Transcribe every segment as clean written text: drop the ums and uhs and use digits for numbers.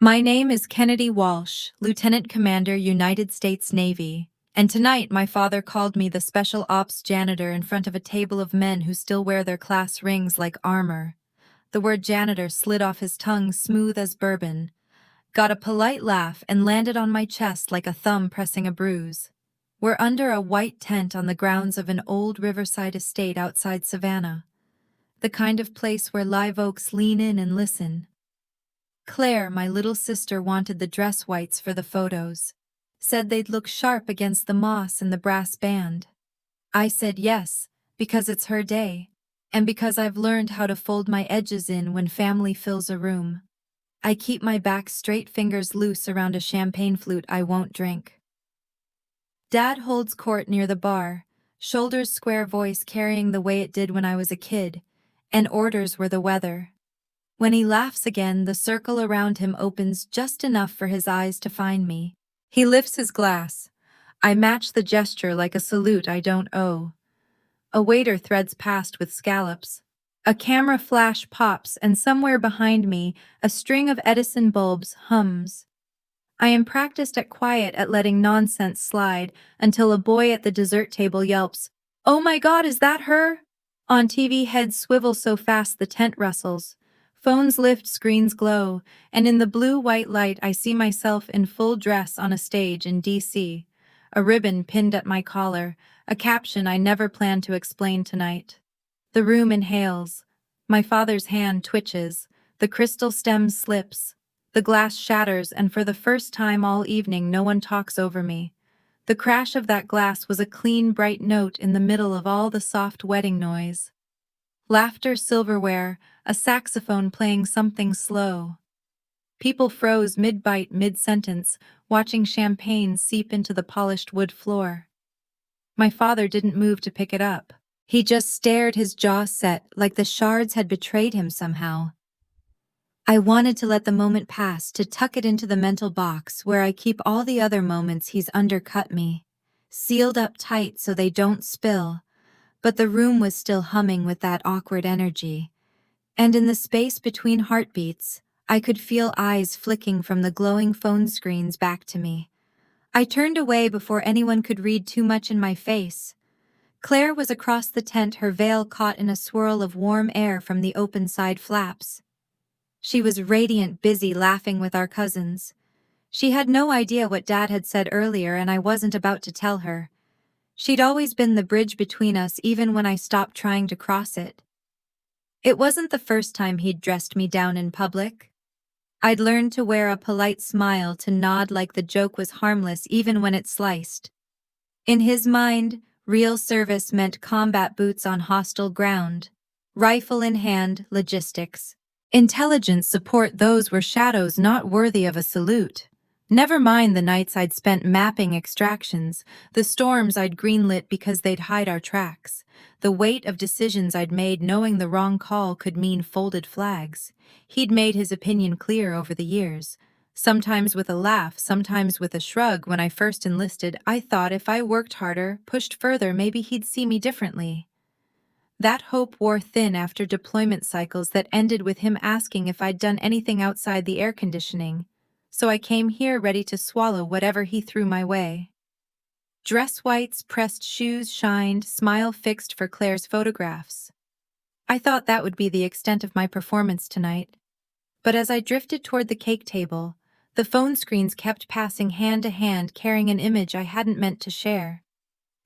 My name is Kennedy Walsh, Lieutenant Commander, United States Navy, and tonight my father called me the Special Ops Janitor in front of a table of men who still wear their class rings like armor. The word janitor slid off his tongue smooth as bourbon, got a polite laugh, and landed on my chest like a thumb pressing a bruise. We're under a white tent on the grounds of an old riverside estate outside Savannah, the kind of place where live oaks lean in and listen. Claire, my little sister, wanted the dress whites for the photos. Said they'd look sharp against the moss and the brass band. I said yes, because it's her day, and because I've learned how to fold my edges in when family fills a room. I keep my back straight, fingers loose around a champagne flute I won't drink. Dad holds court near the bar, shoulders square, voice carrying the way it did when I was a kid, and orders were the weather. When he laughs again, the circle around him opens just enough for his eyes to find me. He lifts his glass. I match the gesture like a salute I don't owe. A waiter threads past with scallops. A camera flash pops, and somewhere behind me, a string of Edison bulbs hums. I am practiced at letting nonsense slide until a boy at the dessert table yelps, "Oh my God, is that her?" On TV, heads swivel so fast the tent rustles. Phones lift, screens glow, and in the blue-white light I see myself in full dress on a stage in D.C., a ribbon pinned at my collar, a caption I never planned to explain tonight. The room inhales. My father's hand twitches. The crystal stem slips. The glass shatters, and for the first time all evening no one talks over me. The crash of that glass was a clean, bright note in the middle of all the soft wedding noise. Laughter, silverware, a saxophone playing something slow. People froze mid-bite, mid-sentence, watching champagne seep into the polished wood floor. My father didn't move to pick it up. He just stared, his jaw set, like the shards had betrayed him somehow. I wanted to let the moment pass, to tuck it into the mental box where I keep all the other moments he's undercut me, sealed up tight so they don't spill. But the room was still humming with that awkward energy. And in the space between heartbeats, I could feel eyes flicking from the glowing phone screens back to me. I turned away before anyone could read too much in my face. Claire was across the tent, her veil caught in a swirl of warm air from the open side flaps. She was radiant, busy laughing with our cousins. She had no idea what Dad had said earlier, and I wasn't about to tell her. She'd always been the bridge between us, even when I stopped trying to cross it. It wasn't the first time he'd dressed me down in public. I'd learned to wear a polite smile, to nod like the joke was harmless even when it sliced. In his mind, real service meant combat boots on hostile ground, rifle in hand, logistics. Intelligence support, those were shadows not worthy of a salute. Never mind the nights I'd spent mapping extractions, the storms I'd greenlit because they'd hide our tracks, the weight of decisions I'd made knowing the wrong call could mean folded flags. He'd made his opinion clear over the years, sometimes with a laugh, sometimes with a shrug. When I first enlisted, I thought if I worked harder, pushed further, maybe he'd see me differently. That hope wore thin after deployment cycles that ended with him asking if I'd done anything outside the air conditioning. So I came here ready to swallow whatever he threw my way. Dress whites, pressed shoes shined, smile fixed for Claire's photographs. I thought that would be the extent of my performance tonight. But as I drifted toward the cake table, the phone screens kept passing hand to hand, carrying an image I hadn't meant to share.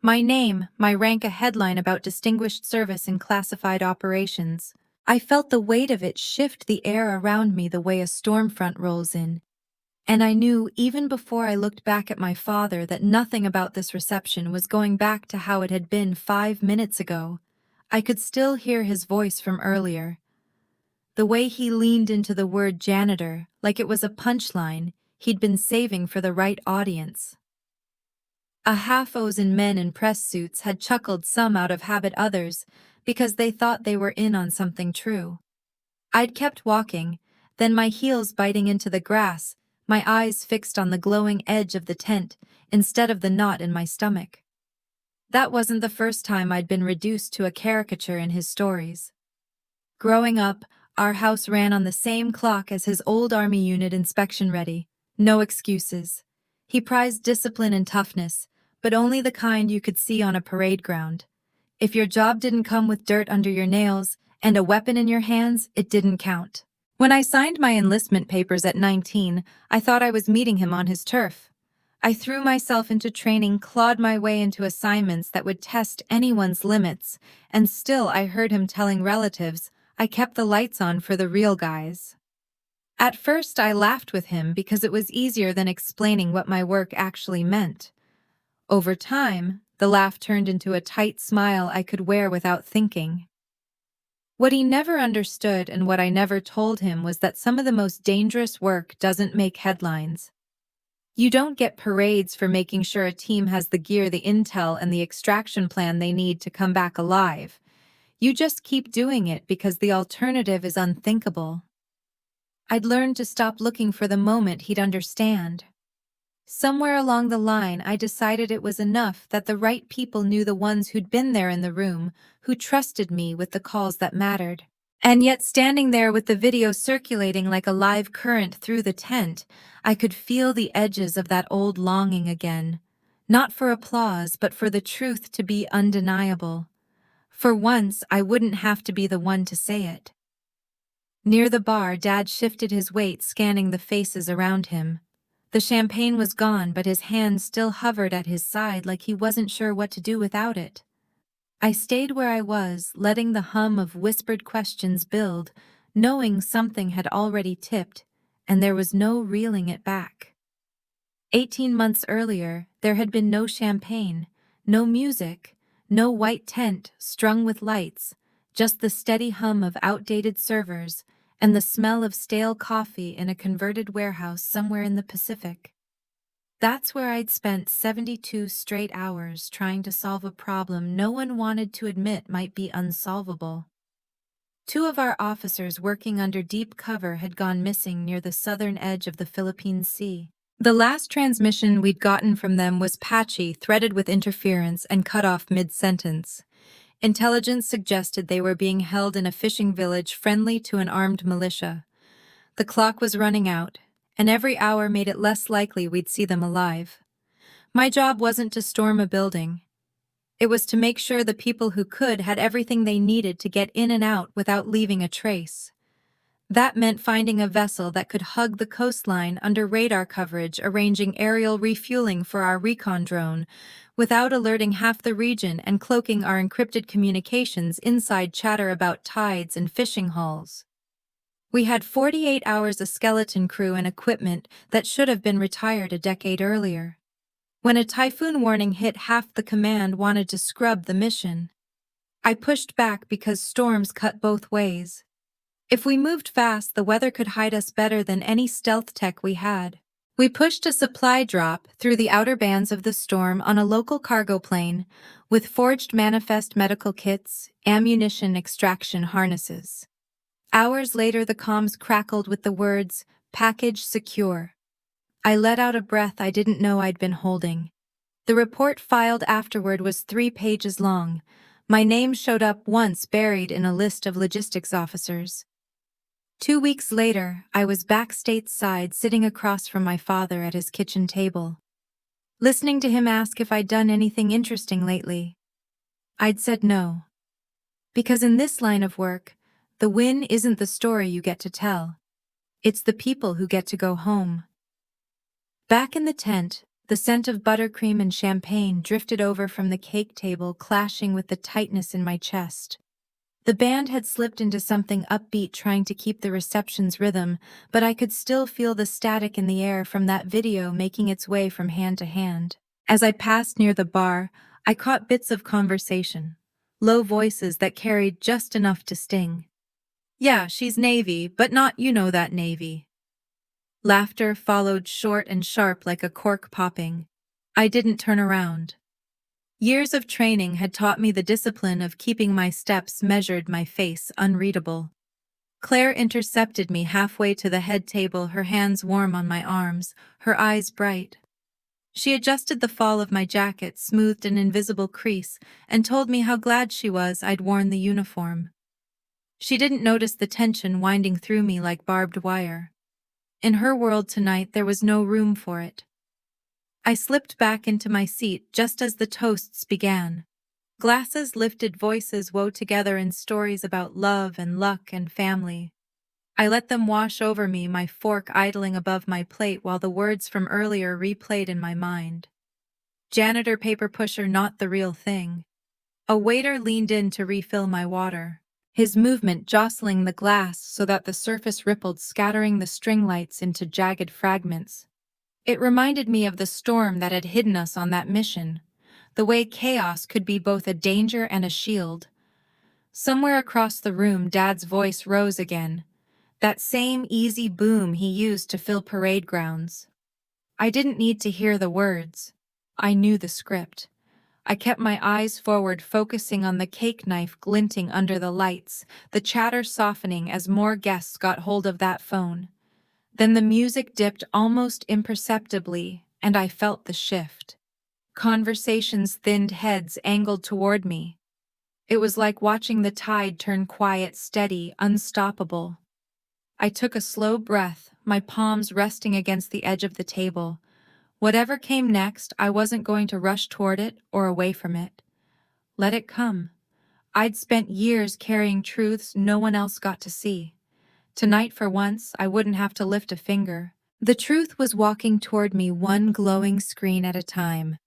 My name, my rank, a headline about distinguished service in classified operations. I felt the weight of it shift the air around me the way a storm front rolls in. And I knew, even before I looked back at my father, that nothing about this reception was going back to how it had been 5 minutes ago. I could still hear his voice from earlier. The way he leaned into the word janitor, like it was a punchline he'd been saving for the right audience. A half-dozen men in press suits had chuckled, some out of habit, others because they thought they were in on something true. I'd kept walking, then my heels biting into the grass, my eyes fixed on the glowing edge of the tent instead of the knot in my stomach. That wasn't the first time I'd been reduced to a caricature in his stories. Growing up, Our house ran on the same clock as his old army unit, inspection ready. No excuses. He prized discipline and toughness, but only the kind you could see on a parade ground. If your job didn't come with dirt under your nails and a weapon in your hands, it didn't count. When I signed my enlistment papers at 19, I thought I was meeting him on his turf. I threw myself into training, clawed my way into assignments that would test anyone's limits, and still I heard him telling relatives, I kept the lights on for the real guys. At first I laughed with him because it was easier than explaining what my work actually meant. Over time, the laugh turned into a tight smile I could wear without thinking. What he never understood and what I never told him was that some of the most dangerous work doesn't make headlines. You don't get parades for making sure a team has the gear, the intel, and the extraction plan they need to come back alive. You just keep doing it because the alternative is unthinkable. I'd learned to stop looking for the moment he'd understand. Somewhere along the line, I decided it was enough that the right people knew, the ones who'd been there in the room, who trusted me with the calls that mattered. And yet, standing there with the video circulating like a live current through the tent, I could feel the edges of that old longing again. Not for applause, but for the truth to be undeniable. For once, I wouldn't have to be the one to say it. Near the bar, Dad shifted his weight, scanning the faces around him. The champagne was gone, but his hand still hovered at his side like he wasn't sure what to do without it. I stayed where I was, letting the hum of whispered questions build, knowing something had already tipped, and there was no reeling it back. 18 months earlier, there had been no champagne, no music, no white tent strung with lights, just the steady hum of outdated servers and the smell of stale coffee in a converted warehouse somewhere in the Pacific. That's where I'd spent 72 straight hours trying to solve a problem no one wanted to admit might be unsolvable. 2 of our officers working under deep cover had gone missing near the southern edge of the Philippine Sea. The last transmission we'd gotten from them was patchy, threaded with interference, and cut off mid-sentence. Intelligence suggested they were being held in a fishing village friendly to an armed militia. The clock was running out, and every hour made it less likely we'd see them alive. My job wasn't to storm a building. It was to make sure the people who could had everything they needed to get in and out without leaving a trace. That meant finding a vessel that could hug the coastline under radar coverage, arranging aerial refueling for our recon drone, without alerting half the region, and cloaking our encrypted communications inside chatter about tides and fishing hauls. We had 48 hours of skeleton crew and equipment that should have been retired a decade earlier. When a typhoon warning hit, half the command wanted to scrub the mission. I pushed back because storms cut both ways. If we moved fast, the weather could hide us better than any stealth tech we had. We pushed a supply drop through the outer bands of the storm on a local cargo plane with forged manifest medical kits, ammunition extraction harnesses. Hours later, the comms crackled with the words, "Package secure." I let out a breath I didn't know I'd been holding. The report filed afterward was 3 pages long. My name showed up once, buried in a list of logistics officers. 2 weeks later, I was back stateside, sitting across from my father at his kitchen table, listening to him ask if I'd done anything interesting lately. I'd said no. Because in this line of work, the win isn't the story you get to tell. It's the people who get to go home. Back in the tent, the scent of buttercream and champagne drifted over from the cake table, clashing with the tightness in my chest. The band had slipped into something upbeat, trying to keep the reception's rhythm, but I could still feel the static in the air from that video making its way from hand to hand. As I passed near the bar, I caught bits of conversation, low voices that carried just enough to sting. "Yeah, she's Navy, but not that Navy." Laughter followed, short and sharp like a cork popping. I didn't turn around. Years of training had taught me the discipline of keeping my steps measured, my face unreadable. Claire intercepted me halfway to the head table, her hands warm on my arms, her eyes bright. She adjusted the fall of my jacket, smoothed an invisible crease, and told me how glad she was I'd worn the uniform. She didn't notice the tension winding through me like barbed wire. In her world tonight, there was no room for it. I slipped back into my seat just as the toasts began. Glasses lifted, voices wove together in stories about love and luck and family. I let them wash over me, my fork idling above my plate while the words from earlier replayed in my mind. Janitor, paper pusher, not the real thing. A waiter leaned in to refill my water, his movement jostling the glass so that the surface rippled, scattering the string lights into jagged fragments. It reminded me of the storm that had hidden us on that mission, the way chaos could be both a danger and a shield. Somewhere across the room, Dad's voice rose again, that same easy boom he used to fill parade grounds. I didn't need to hear the words. I knew the script. I kept my eyes forward, focusing on the cake knife glinting under the lights, the chatter softening as more guests got hold of that phone. Then the music dipped almost imperceptibly, and I felt the shift. Conversations thinned, heads angled toward me. It was like watching the tide turn quiet, steady, unstoppable. I took a slow breath, my palms resting against the edge of the table. Whatever came next, I wasn't going to rush toward it or away from it. Let it come. I'd spent years carrying truths no one else got to see. Tonight, for once, I wouldn't have to lift a finger. The truth was walking toward me, one glowing screen at a time.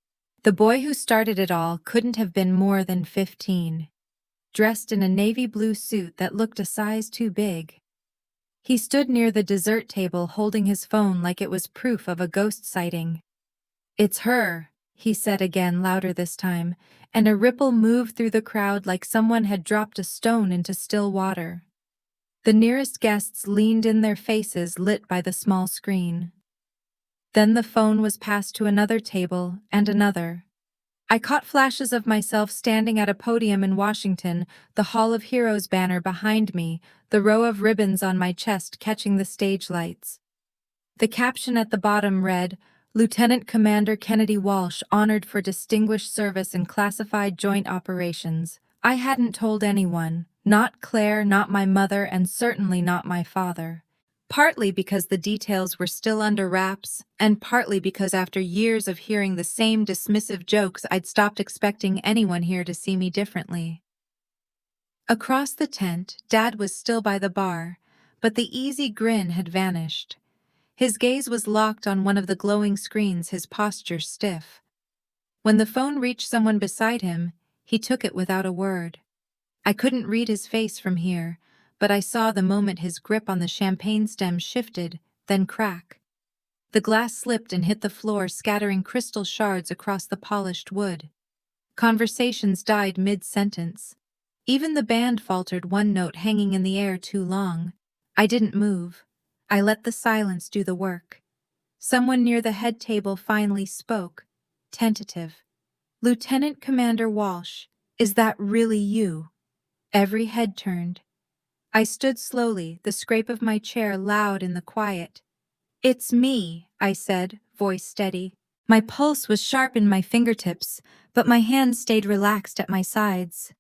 The boy who started it all couldn't have been more than 15. Dressed in a navy blue suit that looked a size too big. He stood near the dessert table holding his phone like it was proof of a ghost sighting. "It's her," he said again, louder this time, and a ripple moved through the crowd like someone had dropped a stone into still water. The nearest guests leaned in, their faces lit by the small screen. Then the phone was passed to another table and another. I caught flashes of myself standing at a podium in Washington, the Hall of Heroes banner behind me, the row of ribbons on my chest catching the stage lights. The caption at the bottom read, "Lieutenant Commander Kennedy Walsh, honored for distinguished service in classified joint operations." I hadn't told anyone, not Claire, not my mother, and certainly not my father. Partly because the details were still under wraps, and partly because after years of hearing the same dismissive jokes, I'd stopped expecting anyone here to see me differently. Across the tent, Dad was still by the bar, but the easy grin had vanished. His gaze was locked on one of the glowing screens, his posture stiff. When the phone reached someone beside him, he took it without a word. I couldn't read his face from here, but I saw the moment his grip on the champagne stem shifted, then crack. The glass slipped and hit the floor, scattering crystal shards across the polished wood. Conversations died mid-sentence. Even the band faltered, one note hanging in the air too long. I didn't move. I let the silence do the work. Someone near the head table finally spoke, tentative. "Lieutenant Commander Walsh, is that really you?" Every head turned. I stood slowly, the scrape of my chair loud in the quiet. "It's me," I said, voice steady. My pulse was sharp in my fingertips, but my hands stayed relaxed at my sides.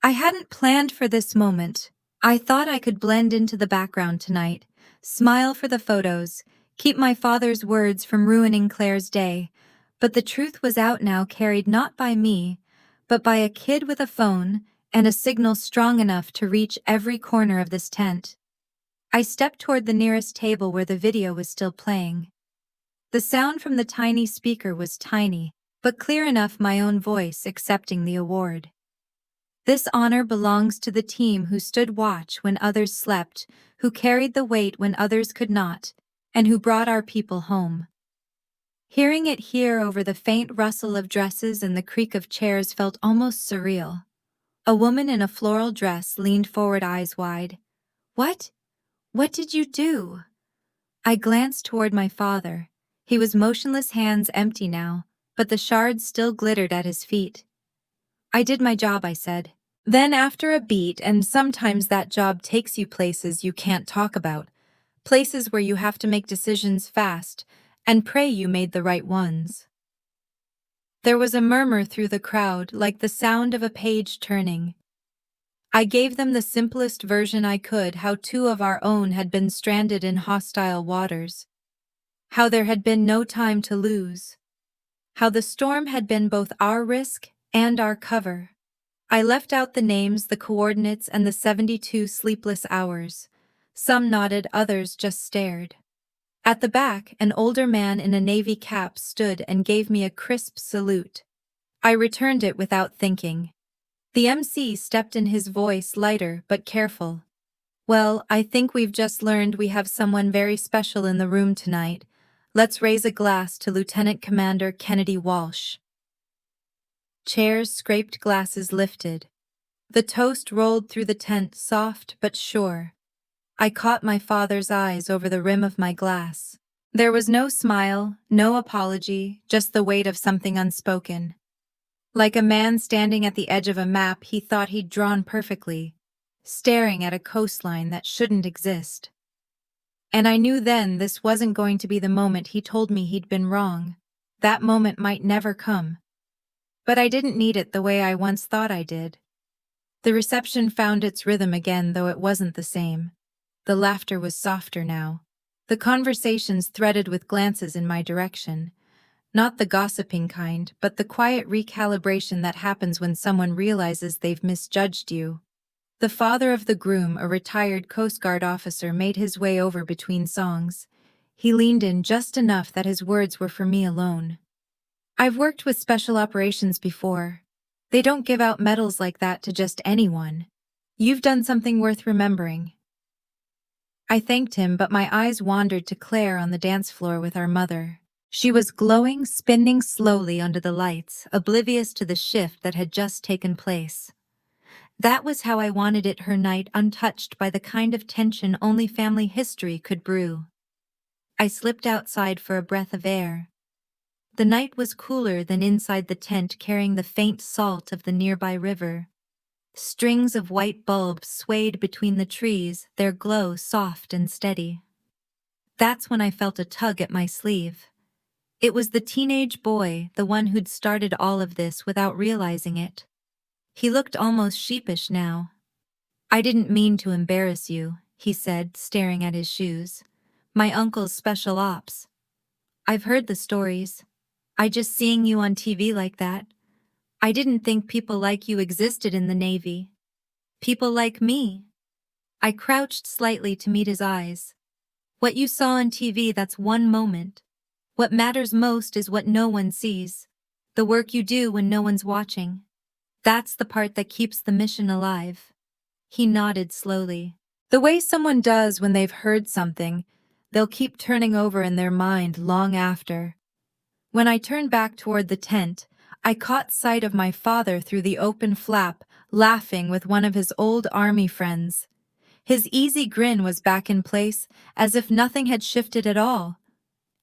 I hadn't planned for this moment. I thought I could blend into the background tonight, smile for the photos, keep my father's words from ruining Claire's day. But the truth was out now, carried not by me, but by a kid with a phone and a signal strong enough to reach every corner of this tent. I stepped toward the nearest table where the video was still playing. The sound from the tiny speaker was tiny, but clear enough, my own voice accepting the award. "This honor belongs to the team who stood watch when others slept, who carried the weight when others could not, and who brought our people home." Hearing it here over the faint rustle of dresses and the creak of chairs felt almost surreal. A woman in a floral dress leaned forward, eyes wide. "What? What did you do?" I glanced toward my father. He was motionless, hands empty now, but the shards still glittered at his feet. "I did my job," I said. Then after a beat, "And sometimes that job takes you places you can't talk about, places where you have to make decisions fast and pray you made the right ones." There was a murmur through the crowd, like the sound of a page turning. I gave them the simplest version I could, how two of our own had been stranded in hostile waters, how there had been no time to lose, how the storm had been both our risk and our cover. I left out the names, the coordinates, and the 72 sleepless hours. Some nodded, others just stared. At the back, an older man in a navy cap stood and gave me a crisp salute. I returned it without thinking. The MC stepped in, his voice lighter but careful. "Well, I think we've just learned we have someone very special in the room tonight. Let's raise a glass to Lieutenant Commander Kennedy Walsh." Chairs scraped, glasses lifted. The toast rolled through the tent, soft but sure. I caught my father's eyes over the rim of my glass. There was no smile, no apology, just the weight of something unspoken. Like a man standing at the edge of a map he thought he'd drawn perfectly, staring at a coastline that shouldn't exist. And I knew then this wasn't going to be the moment he told me he'd been wrong. That moment might never come. But I didn't need it the way I once thought I did. The reception found its rhythm again, though it wasn't the same. The laughter was softer now. The conversations threaded with glances in my direction. Not the gossiping kind, but the quiet recalibration that happens when someone realizes they've misjudged you. The father of the groom, a retired Coast Guard officer, made his way over between songs. He leaned in just enough that his words were for me alone. "I've worked with special operations before. They don't give out medals like that to just anyone. You've done something worth remembering." I thanked him, but my eyes wandered to Claire on the dance floor with our mother. She was glowing, spinning slowly under the lights, oblivious to the shift that had just taken place. That was how I wanted it, her night, untouched by the kind of tension only family history could brew. I slipped outside for a breath of air. The night was cooler than inside the tent, carrying the faint salt of the nearby river. Strings of white bulbs swayed between the trees, their glow soft and steady. That's when I felt a tug at my sleeve. It was the teenage boy, the one who'd started all of this without realizing it. He looked almost sheepish now. "I didn't mean to embarrass you," he said, staring at his shoes. "My uncle's special ops. I've heard the stories. Just seeing you on TV like that. I didn't think people like you existed in the Navy. People like me." I crouched slightly to meet his eyes. "What you saw on TV, that's one moment. What matters most is what no one sees. The work you do when no one's watching. That's the part that keeps the mission alive." He nodded slowly. The way someone does when they've heard something they'll keep turning over in their mind long after. When I turned back toward the tent, I caught sight of my father through the open flap, laughing with one of his old army friends. His easy grin was back in place, as if nothing had shifted at all.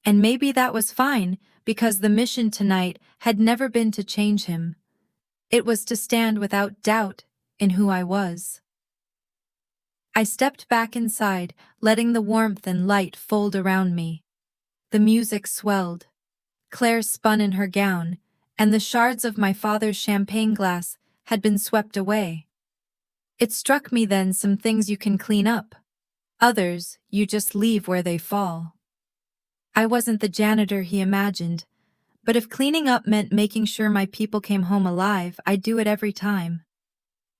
And maybe that was fine, because the mission tonight had never been to change him. It was to stand without doubt in who I was. I stepped back inside, letting the warmth and light fold around me. The music swelled. Claire spun in her gown, and the shards of my father's champagne glass had been swept away. It struck me then, some things you can clean up. Others, you just leave where they fall. I wasn't the janitor he imagined, but if cleaning up meant making sure my people came home alive, I'd do it every time.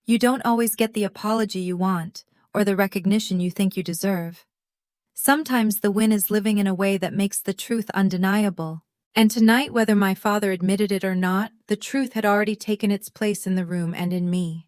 You don't always get the apology you want, or the recognition you think you deserve. Sometimes the win is living in a way that makes the truth undeniable. And tonight, whether my father admitted it or not, the truth had already taken its place in the room and in me.